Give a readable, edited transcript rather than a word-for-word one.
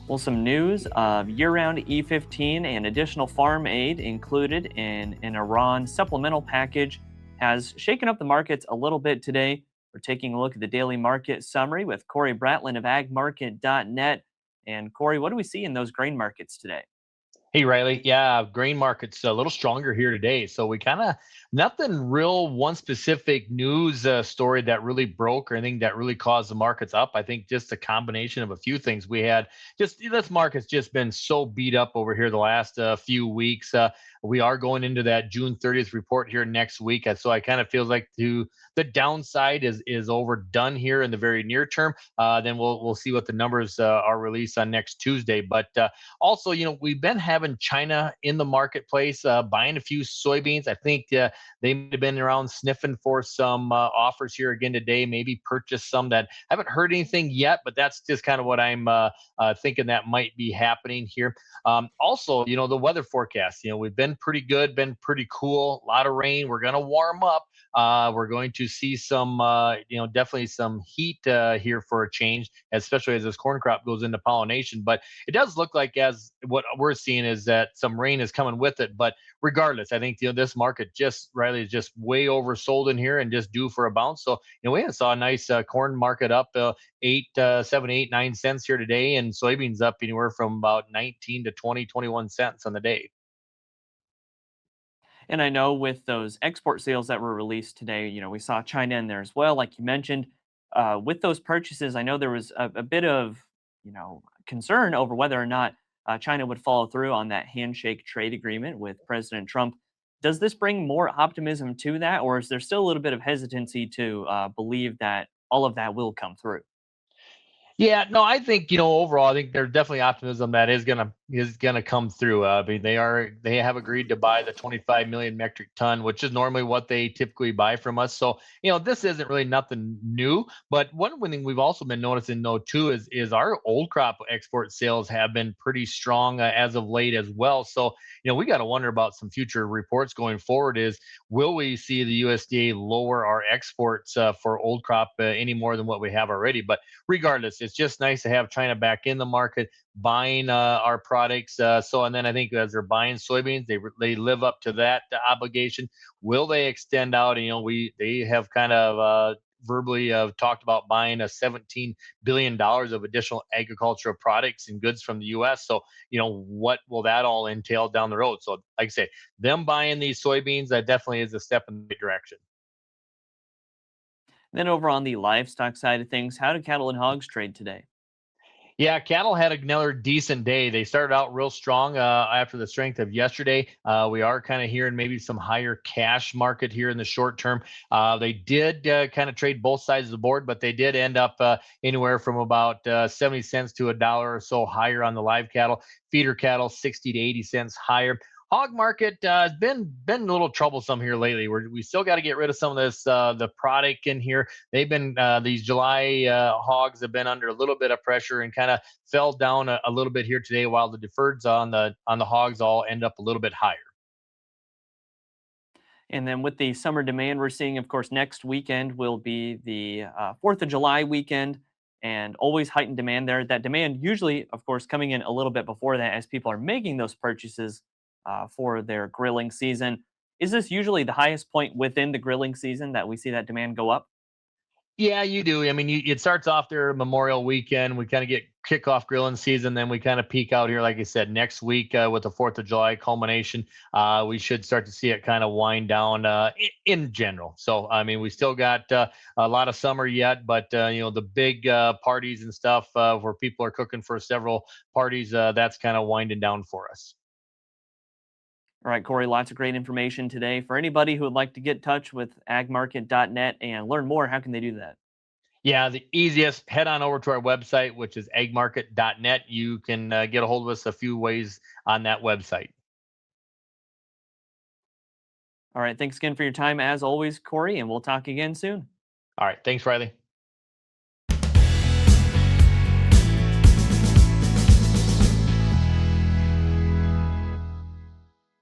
Well, some news of year-round E15 and additional farm aid included in an Iran supplemental package has shaken up the markets a little bit today. We're taking a look at the daily market summary with Cory Bratland of agmarket.net. And Cory, what do we see in those grain markets today? Hey Riley, yeah, grain market's a little stronger here today. So we kind of nothing real one specific news story that really broke or anything that really caused the markets up. I think just a combination of a few things. We had just this market's just been so beat up over here the last few weeks. We are going into that June 30th report here next week, so I kind of feels like the downside is overdone here in the very near term. Then we'll see what the numbers are released on next Tuesday, but. Also, we've been having China in the marketplace buying a few soybeans. I think they may have been around sniffing for some offers here again today, maybe purchase some that I haven't heard anything yet, but that's just kind of what I'm thinking that might be happening here. Also, the weather forecast, we've been pretty good, been pretty cool, a lot of rain. We're going to warm up. We're going to see some, definitely some heat here for a change, especially as this corn crop goes into pollination. But it does look like as what we're seeing is that some rain is coming with it. But regardless, I think this market just Riley is just way oversold in here and just due for a bounce. So we saw a nice corn market up 7, 8, 9 cents here today, and soybeans up anywhere from about 19 to 20, 21 cents on the day. And I know with those export sales that were released today, we saw China in there as well, like you mentioned. With those purchases, I know there was a bit of, concern over whether or not China would follow through on that handshake trade agreement with President Trump. Does this bring more optimism to that, or is there still a little bit of hesitancy to believe that all of that will come through? Yeah, no, I think overall, I think there's definitely optimism that is gonna come through. I mean, they have agreed to buy the 25 million metric ton, which is normally what they typically buy from us. So this isn't really nothing new. But one thing we've also been noticing though too is our old crop export sales have been pretty strong as of late as well. So we got to wonder about some future reports going forward. Is will we see the USDA lower our exports for old crop any more than what we have already? But regardless, it's just nice to have China back in the market buying our products. And then I think as they're buying soybeans, they live up to that obligation. Will they extend out? They have kind of verbally talked about buying a $17 billion of additional agricultural products and goods from the U.S. So what will that all entail down the road? So like I say, them buying these soybeans, that definitely is a step in the right direction. Then over on the livestock side of things, how do cattle and hogs trade today? Yeah, cattle had another decent day. They started out real strong after the strength of yesterday. We are kind of hearing maybe some higher cash market here in the short term. They did kind of trade both sides of the board, but they did end up anywhere from about 70 cents to a dollar or so higher on the live cattle. Feeder cattle 60 to 80 cents higher. Hog market has been a little troublesome here lately. We still got to get rid of some of this the product in here. They've been these July hogs have been under a little bit of pressure and kind of fell down a little bit here today, while the deferreds on the hogs all end up a little bit higher. And then with the summer demand we're seeing, of course, next weekend will be the 4th of July weekend and always heightened demand there. That demand usually, of course, coming in a little bit before that as people are making those purchases for their grilling season. Is this usually the highest point within the grilling season that we see that demand go up? Yeah, you do. I mean, it starts off there Memorial Weekend. We kind of get kickoff grilling season, then we kind of peak out here, like I said, next week with the Fourth of July culmination. We should start to see it kind of wind down in general. So, I mean, we still got a lot of summer yet, but the big parties and stuff where people are cooking for several parties, that's kind of winding down for us. All right, Corey, lots of great information today. For anybody who would like to get in touch with agmarket.net and learn more, how can they do that? Yeah, the easiest, head on over to our website, which is eggmarket.net. You can get a hold of us a few ways on that website. All right, thanks again for your time as always, Corey, and we'll talk again soon. All right. Thanks, Riley.